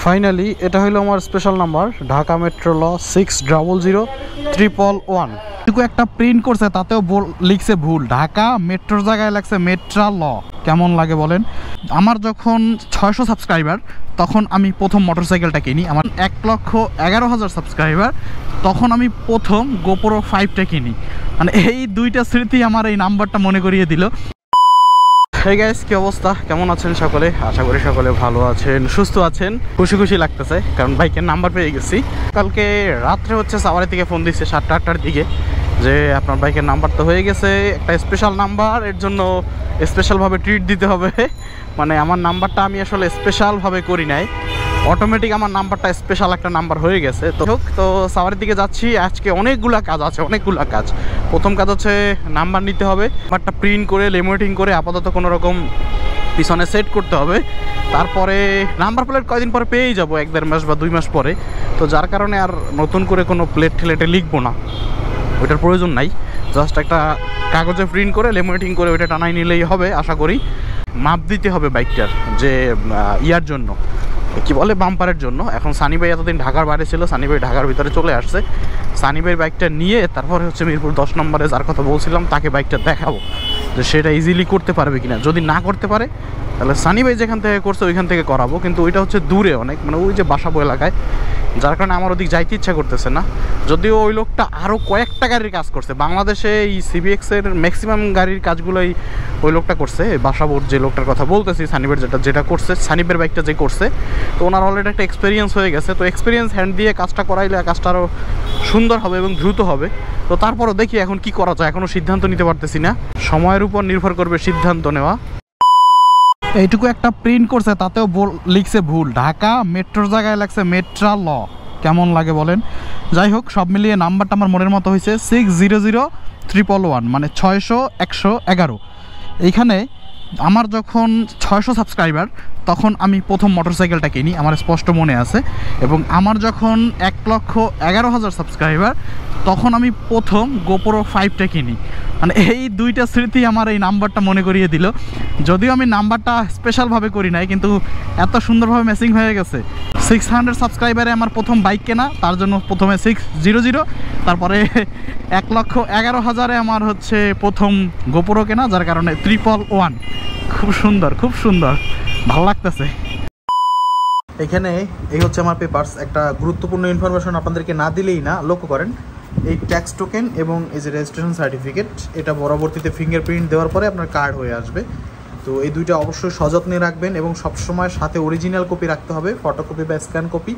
Finally এটা হলো আমার স্পেশাল নাম্বার, ঢাকা মেট্রো ল 600111। এটুকু একটা প্রিন্ট করছে, তাতেও লিখছে ভুল, ঢাকা মেট্রোর জায়গায় লাগছে মেট্রা ল। কেমন লাগে বলেন? আমার যখন 600 সাবস্ক্রাইবার তখন আমি প্রথম মোটরসাইকেলটা কিনি। আমার 1,11,000 সাবস্ক্রাইবার তখন আমি প্রথম গোপ্রো 5টা কিনি। মানে এই দুইটা স্মৃতি আমার এই নাম্বারটা মনে করিয়ে দিল। হেই গাইস, কি অবস্থা? কেমন আছেন সকলে? আশা করি সকলে ভালো আছেন, সুস্থ আছেন। খুশি খুশি লাগতেছে কারণ বাইকের নাম্বার পেয়ে গেছি। কালকে রাত্রে হচ্ছে সাভারে থেকে ফোন দিচ্ছে 7টা-8টার দিকে যে আপনার বাইকের নাম্বার তো হয়ে গেছে, একটা স্পেশাল নাম্বার, এর জন্য স্পেশালভাবে ট্রিট দিতে হবে। মানে আমার নাম্বারটা আমি আসলে স্পেশালভাবে করি নাই, অটোমেটিক আমার নাম্বারটা স্পেশাল একটা নাম্বার হয়ে গেছে। তো হোক, তো সাভারের দিকে যাচ্ছি। আজকে অনেকগুলা কাজ আছে, অনেকগুলা কাজ। প্রথম কাজ হচ্ছে নাম্বার নিতে হবে, নাম্বারটা প্রিন্ট করে লেমিনেটিং করে আপাতত কোনো রকম পিছনে সেট করতে হবে। তারপরে নাম্বার প্লেট কয়দিন পরে পেয়েই যাবো, 1-1.5 মাস বা 2 মাস পরে। তো যার কারণে আর নতুন করে কোনো প্লেট ঠেলেটে লিখবো না, ওইটার প্রয়োজন নাই। জাস্ট একটা কাগজে প্রিন্ট করে লেমিনেটিং করে ওইটা টানাই নিলেই হবে আশা করি। মাপ দিতে হবে বাইকটার, যে ইয়ার জন্য কি বলে, বাম্পারের জন্য। এখন সানি ভাই এতদিন ঢাকার বাইরে ছিল, সানি ভাই ঢাকার ভিতরে চলে আসছে। সানি ভাইয়ের বাইকটা নিয়ে তারপরে হচ্ছে মিরপুর 10 নম্বরে যার কথা বলছিলাম তাকে বাইকটা দেখাবো, যে সেটা ইজিলি করতে পারবে কিনা। যদি না করতে পারে তাহলে সানি ভাই যেখান থেকে করছে ওইখান থেকে করাবো, কিন্তু ওইটা হচ্ছে দূরে অনেক, মানে ওই যে বাসাবো এলাকায়, যার কারণে আমার ওদিক যাইতে ইচ্ছা করতেছে না। যদিও ওই লোকটা আরও কয়েকটা গাড়ির কাজ করছে বাংলাদেশে, এই সিবিএক্সের ম্যাক্সিমাম গাড়ির কাজগুলোই ওই লোকটা করছে। বাসাবোর যে লোকটার কথা বলতেছি, সানিবের যেটা করছে, সানিবের বাইকটা যে করছে, তো ওনার অলরেডি একটা এক্সপিরিয়েন্স হয়ে গেছে। তো এক্সপিরিয়েন্স হ্যান্ড দিয়ে কাজটা করাইলে কাজটা আরও সুন্দর হবে এবং দ্রুত হবে। তো তারপরও দেখি এখন কি করা যায়, এখনও সিদ্ধান্ত নিতে পারতেছি না। সময়ের উপর নির্ভর করবে সিদ্ধান্ত নেওয়া। এইটুকু একটা প্রিন্ট করছে, তাতেও লিখছে ভুল, ঢাকা মেট্রোর জায়গায় লাগছে মেট্রা ল। কেমন লাগে বলেন? যাই হোক, সব মিলিয়ে নাম্বারটা আমার মনের মতো হয়েছে 600111, মানে 600-111। এইখানে আমার যখন 600 সাবস্ক্রাইবার তখন আমি প্রথম মোটরসাইকেলটা কিনি, আমার স্পষ্ট মনে আছে। এবং আমার যখন 1,11,000 সাবস্ক্রাইবার তখন আমি প্রথম গোপ্রো 5টা কিনি। মানে এই দুইটা স্মৃতি আমার এই নাম্বারটা মনে করিয়ে দিল। যদিও আমি নাম্বারটা স্পেশালভাবে করি নাই, কিন্তু এত সুন্দরভাবে ম্যাচিং হয়ে গেছে। 600 সাবস্ক্রাইবারে আমার প্রথম বাইক কেনা, তার জন্য প্রথমে 600, তারপরে 1,11,000-এ আমার হচ্ছে প্রথম গোপ্রো কেনা, যার কারণে 111। খুব সুন্দর, খুব সুন্দর, ভালো লাগতেছে। এখানে এই হচ্ছে আমার পেপারস। একটা গুরুত্বপূর্ণ ইনফরমেশন আপনাদেরকে না দিলেই না। লক্ষ্য করেন, এই ট্যাক্স টোকেন এবং এই যে রেজিস্ট্রেশন সার্টিফিকেট, এটা পরবর্তীতে ফিঙ্গারপ্রিন্ট দেওয়ার পরে আপনার কার্ড হয়ে আসবে। তো এই দুইটা অবশ্যই সযত্নে রাখবেন এবং সবসময় সাথে অরিজিনাল কপি রাখতে হবে, ফটোকপি বা স্ক্যান কপি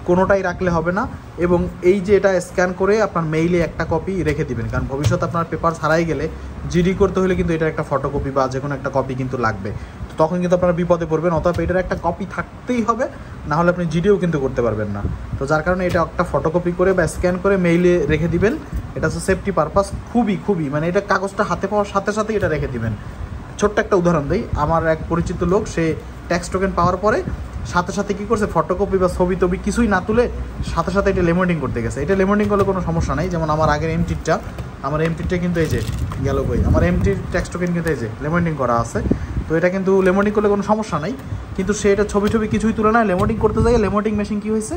কোনোটাই রাখলে হবে না। এবং এই যে এটা স্ক্যান করে আপনার মেইলে একটা কপি রেখে দিবেন, কারণ ভবিষ্যতে আপনার পেপার হারাই গেলে জিডি করতে হলে কিন্তু এটার একটা ফটোকপি বা যে কোনো একটা কপি কিন্তু লাগবে। তখন কিন্তু আপনারা বিপদে পড়বেন। অতএব এটার একটা কপি থাকতেই হবে, না হলে আপনি জিডিও কিন্তু করতে পারবেন না। তো যার কারণে এটা একটা ফটোকপি করে বা স্ক্যান করে মেইলে রেখে দিবেন। এটা হচ্ছে সেফটি পারপাস, খুবই মানে এটা কাগজটা হাতে পাওয়ার সাথে সাথে এটা রেখে দিবেন। ছোট্ট একটা উদাহরণ দিই, আমার এক পরিচিত লোক, সে ট্যাক্স টোকেন পাওয়ার পরে সাথে সাথে কী করছে, ফটোকপি বা ছবি টবি কিছুই না তুলে সাথে সাথে এটা লেমিনেটিং করতে গেছে। এটা লেমিনেটিং করলে কোনো সমস্যা নাই। যেমন আমার আগের এমটিটা কিন্তু এই যে গেল কই, আমার এমটির ট্যাক্স টোকেন কিন্তু এই যে লেমিনেটিং করা আছে। তো এটা কিন্তু লেমিনেটিং করলে কোনো সমস্যা নাই, কিন্তু সে এটা ছবি কিছুই তুলে না, লেমিনেটিং করতে যায়। লেমিনেটিং মেশিন কী হয়েছে,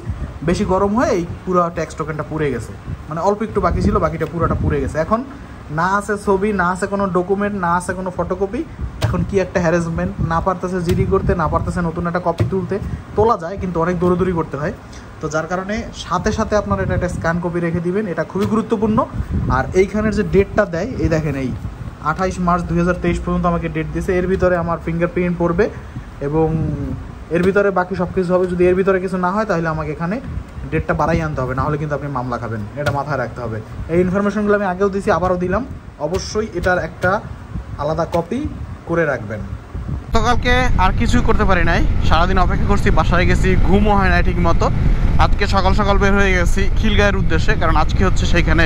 বেশি গরম হয়ে এই পুরো ট্যাক্স টোকেনটা পুড়ে গেছে। মানে অল্প একটু বাকি ছিল, বাকিটা পুরোটা পুড়ে গেছে। এখন না আছে ছবি, না আছে কোনো ডকুমেন্ট, না আছে কোনো ফটোকপি। এখন কি একটা হ্যারাসমেন্ট, না পারতেছে জিডি করতে, না পারতেছে নতুন একটা কপি তোলা যায় কিন্তু অনেক দৌড়াদৌড়ি করতে হয়। তো যার কারণে সাথে সাথে আপনারা এটা একটা স্ক্যান কপি রেখে দিবেন, এটা খুবই গুরুত্বপূর্ণ। আর এইখানের যে ডেটটা দেয়, এই দেখেন, এই 28 মার্চ 2023 পর্যন্ত আমাকে ডেট দিয়েছে। এর ভিতরে আমার ফিঙ্গারপ্রিন্ট পড়বে এবং এর ভিতরে বাকি সব কিছু হবে। যদি এর ভিতরে কিছু না হয় তাহলে আমাকে এখানে ডেটটা বাড়াই আনতে হবে, নাহলে কিন্তু আপনি মামলা খাবেন। এটা মাথায় রাখতে হবে। এই ইনফরমেশনগুলো আমি আগেও দিয়েছি, আবারও দিলাম। অবশ্যই এটার একটা আলাদা কপি করে রাখবেন। গতকালকে আর কিছুই করতে পারি নাই, সারাদিন অপেক্ষা করছি, বাসায় গেছি, ঘুমও হয় না ঠিক মতো। আজকে সকাল সকাল বের হয়ে গেছি খিলগাঁয়ের উদ্দেশ্যে, কারণ আজকে হচ্ছে সেইখানে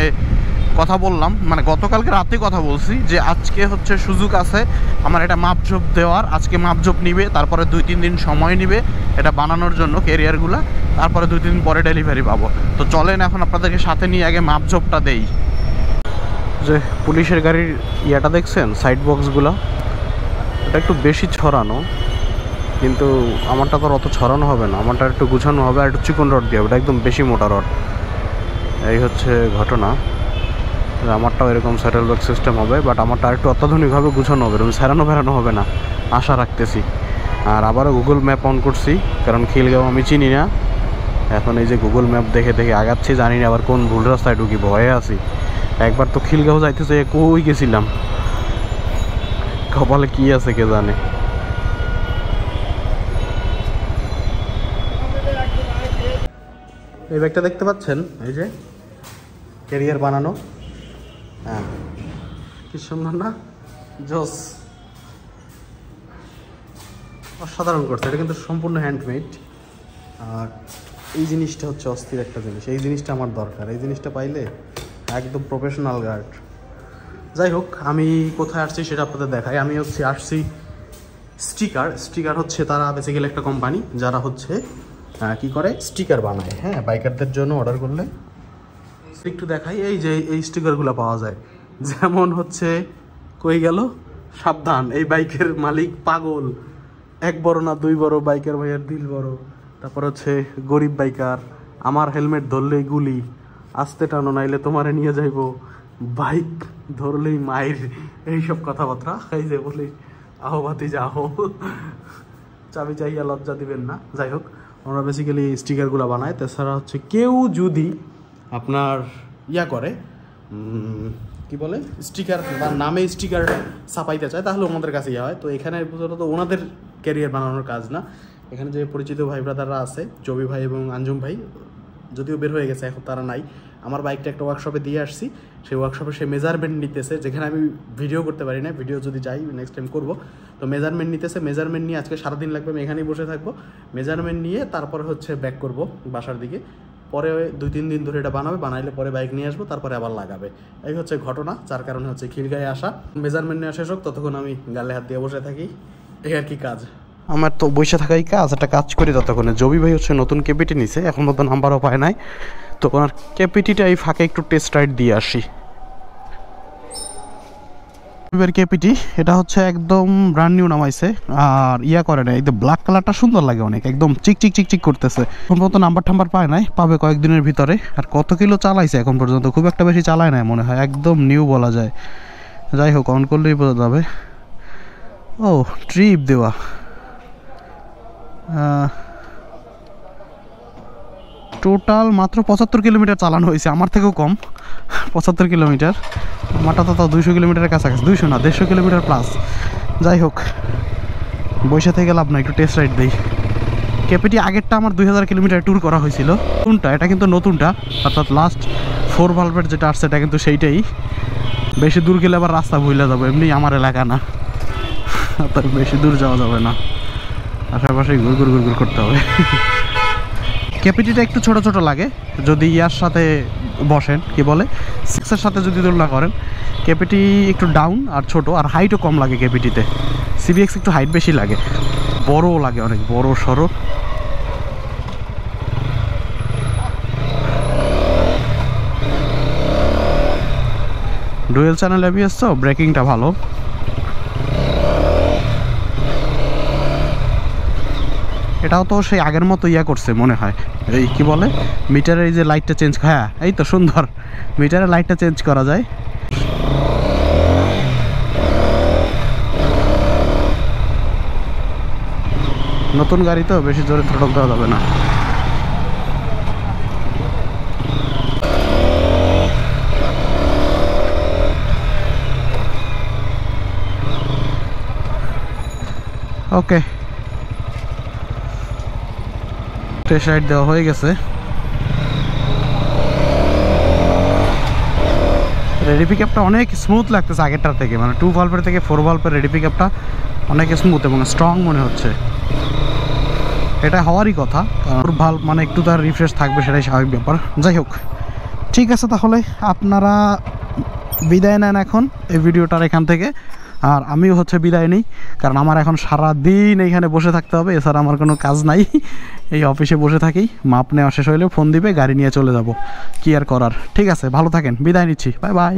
কথা বললাম, মানে গতকালকে রাতে কথা বলছি যে আজকে হচ্ছে সুযোগ আছে আমার এটা মাপঝোপ দেওয়ার। আজকে মাপঝোপ নিবে, তারপরে 2-3 দিন সময় নিবে এটা বানানোর জন্য ক্যারিয়ারগুলো, তারপরে 2-3 দিন পরে ডেলিভারি পাবো। তো চলেন এখন আপনাদেরকে সাথে নিয়ে আগে মাপঝোপটা দেই। যে পুলিশের গাড়ির ইয়াটা দেখছেন, সাইড বক্সগুলো, এটা একটু বেশি ছড়ানো, কিন্তু আমারটা তো অত ছড়ানো হবে না, আমারটা একটু গুছানো হবে আর একটু চিকন রড দিয়ে, ওটা একদম বেশি মোটা রড। এই হচ্ছে ঘটনা। আমারটাও এরকম স্যাটেল ব্যাক সিস্টেম হবে, বাট আমারটা একটু অত্যাধুনিকভাবে গুছানো হবে, এরকম ফেরানো হবে না, আশা রাখতেছি। আর আবারও গুগল ম্যাপ অন করছি, কারণ খিলগাঁও আমি চিনি না। এখন এই যে গুগল ম্যাপ দেখে দেখে আগাচ্ছি, জানি না আবার কোন ভুল রাস্তায় ঢুকি, ভয়ে আছি। একবার তো খিলগাঁও যাইতেছে কই গেছিলাম, কপালে কি আছে কে জানে। এই ব্যাগটা দেখতে পাচ্ছেন, এই যে ক্যারিয়ার বানানো, হ্যাঁ কি সুন্দর না, জস, অসাধারণ করছে। এটা কিন্তু সম্পূর্ণ হ্যান্ডমেড। আর এই জিনিসটা হচ্ছে অস্থির একটা জিনিস, এই জিনিসটা আমার দরকার, এই জিনিসটা পাইলে একদম প্রফেশনাল গার্ড। যাই হোক, আমি কোথায় আসছি সেটা আপনাদের দেখাই। আমি আসছি স্টিকার হচ্ছে তারা বেসিক্যালি একটা কোম্পানি যারা হচ্ছে কি করে স্টিকার বানায়, হ্যাঁ, বাইকারদের জন্য অর্ডার করলে। একটু দেখাই, এই যে এই স্টিকারগুলো পাওয়া যায়, যেমন হচ্ছে কই গেল, সাবধান এই বাইকের মালিক পাগল, এক বড় না দুই বড়, বাইকের ভাইয়ের দিল বড়, তারপর হচ্ছে গরিব বাইকার, আমার হেলমেট ধরলেই গুলি, আস্তে টানো নাইলে তোমারে নিয়ে যাইব, বাইক ধরলেই মায়ের, এইসব কথাবার্তা। এই যে বলি আহো বাতি যাও, চাবি চাইয়া লজ্জা দিবেন না। যাই হোক, আমরা বেসিক্যালি স্টিকারগুলো বানাই। তাছাড়া হচ্ছে কেউ যদি আপনার ইয়া করে, কি বলে, স্টিকার বা নামে স্টিকার ছাপাইতে চায়, তাহলে ওনাদের কাছে ইয়া হয়। তো এখানে তো ওনাদের ক্যারিয়ার বানানোর কাজ না, এখানে যে পরিচিত ভাই ব্রাদাররা আছে, জবি ভাই এবং আঞ্জুম ভাই, যদিও বের হয়ে গেছে এখন, তারা নাই। আমার বাইকটা একটা ওয়ার্কশপে দিয়ে আসছি, সেই ওয়ার্কশপে সে মেজারমেন্ট নিতেছে, যেখানে আমি ভিডিও করতে পারি না, ভিডিও যদি যাই নেক্সট টাইম করবো। তো মেজারমেন্ট নিতেছে, মেজারমেন্ট নিয়ে আজকে সারাদিন লাগবে, আমি এখানেই বসে থাকবো। মেজারমেন্ট নিয়ে তারপরে হচ্ছে ব্যাক করব বাসার দিকে, পরে 2-3 দিন ধরে এটা বানাইলে পরে বাইক নিয়ে আসবো, তারপরে আবার লাগাবে। এই হচ্ছে ঘটনা, যার কারণে হচ্ছে খিলগাঁয়ে আসা। মেজারমেন্ট নেওয়া শেষ হোক, ততক্ষণ আমি গালে হাত দিয়ে বসে থাকি, এই আর কি কাজ। আমার তো বসে থাকাই কাজ, একটা কাজ করি ততক্ষণে। জবি ভাই হচ্ছে নতুন কেপিটি নিছে, এখন মতো নাম্বারও পায় নাই, তো ওনার কেপিটিটা এই ফাঁকে একটু টেস্ট রাইড দিয়ে আসি। কেপিটি এটা হচ্ছে একদম ব্র্যান্ড নিউ নামাইছে, আর ইয়া করে না, একদম ব্ল্যাক কালারটা সুন্দর লাগে অনেক, একদম চিক করতেছে। এখন পর্যন্ত নাম্বার পায় নাই, পাবে কয়েকদিনের ভিতরে। আর কত কিলো চালাইছে এখন পর্যন্ত, খুব একটা বেশি চালায় নাই মনে হয়, একদম নিউ বলা যায়। যাই হোক, অন করলেই বোঝা যাবে। ও ট্রিপ দেওয়া, টোটাল মাত্র 75 কিলোমিটার চালানো হয়েছে, আমার থেকেও কম 75 কিলোমিটার। আমারটা তো 200 কিলোমিটারের কাছাকাছি, 200 না 150 কিলোমিটার প্লাস। যাই হোক, বসে থেকে লাভ না, একটু টেস্ট রাইড দিই। কেপিটি আগেরটা আমার 2000 কিলোমিটার ট্যুর করা হয়েছিল, নতুনটা এটা কিন্তু নতুনটা, অর্থাৎ লাস্ট 4 ভালভের যেটা আসছে এটা কিন্তু সেইটাই। বেশি দূর গেলে আবার রাস্তা ভুলে যাবো, এমনি আমার এলাকা না, তার বেশি দূর যাওয়া যাবে না, আশেপাশে ঘুর করতে হবে। ক্যাপিটিটা একটু ছোট লাগে, যদি ইয়ার সাথে বসেন, কি বলে, 6-এর সাথে যদি তুলনা করেন, ক্যাপিটি একটু ডাউন আর ছোট, আর হাইটও কম লাগে ক্যাপিটিতে। সিবিএক্স একটু হাইট বেশি লাগে, বড়ও লাগে, অনেক বড় সড়ো। ডুয়েল চ্যানেল এবিএস, তো ব্রেকিংটা ভালো। এটাও তো সেই আগের মতো ইয়া করছে মনে হয়, এই কি বলে, মিটারের এই যে লাইটটা চেঞ্জ, হ্যাঁ এই তো সুন্দর, মিটারের লাইটটা চেঞ্জ করা যায়। নতুন গাড়ি তো বেশি জোরে থ্রটল দেওয়া যাবে না। ওকে, টেস্ট রাইড দেওয়া হয়ে গেছে। রেডি পিকআপটা অনেক স্মুথ লাগতেছে আগেরটার থেকে, মানে 2 ভালভের থেকে 4 ভালভের রেডি পিকআপটা অনেক স্মুথ এবং স্ট্রং মনে হচ্ছে। এটা হওয়ারই কথা, কারণ ভালভ মানে একটু তার রিফ্রেশ থাকবে, সেটাই স্বাভাবিক ব্যাপার। যাই হোক, ঠিক আছে, তাহলে আপনারা বিদায় নেন এখন এই ভিডিওটার এখান থেকে, আর আমিও হচ্ছে বিদায় নিই, কারণ আমার এখন সারা দিন এইখানে বসে থাকতে হবে, এছাড়া আমার কোনো কাজ নাই। এই অফিসে বসে থাকি, মাপ নেওয়া শেষ হইলে ফোন দিবে, গাড়ি নিয়ে চলে যাব, কি আর করার। ঠিক আছে, ভালো থাকেন, বিদায় নিচ্ছি, বাই বাই।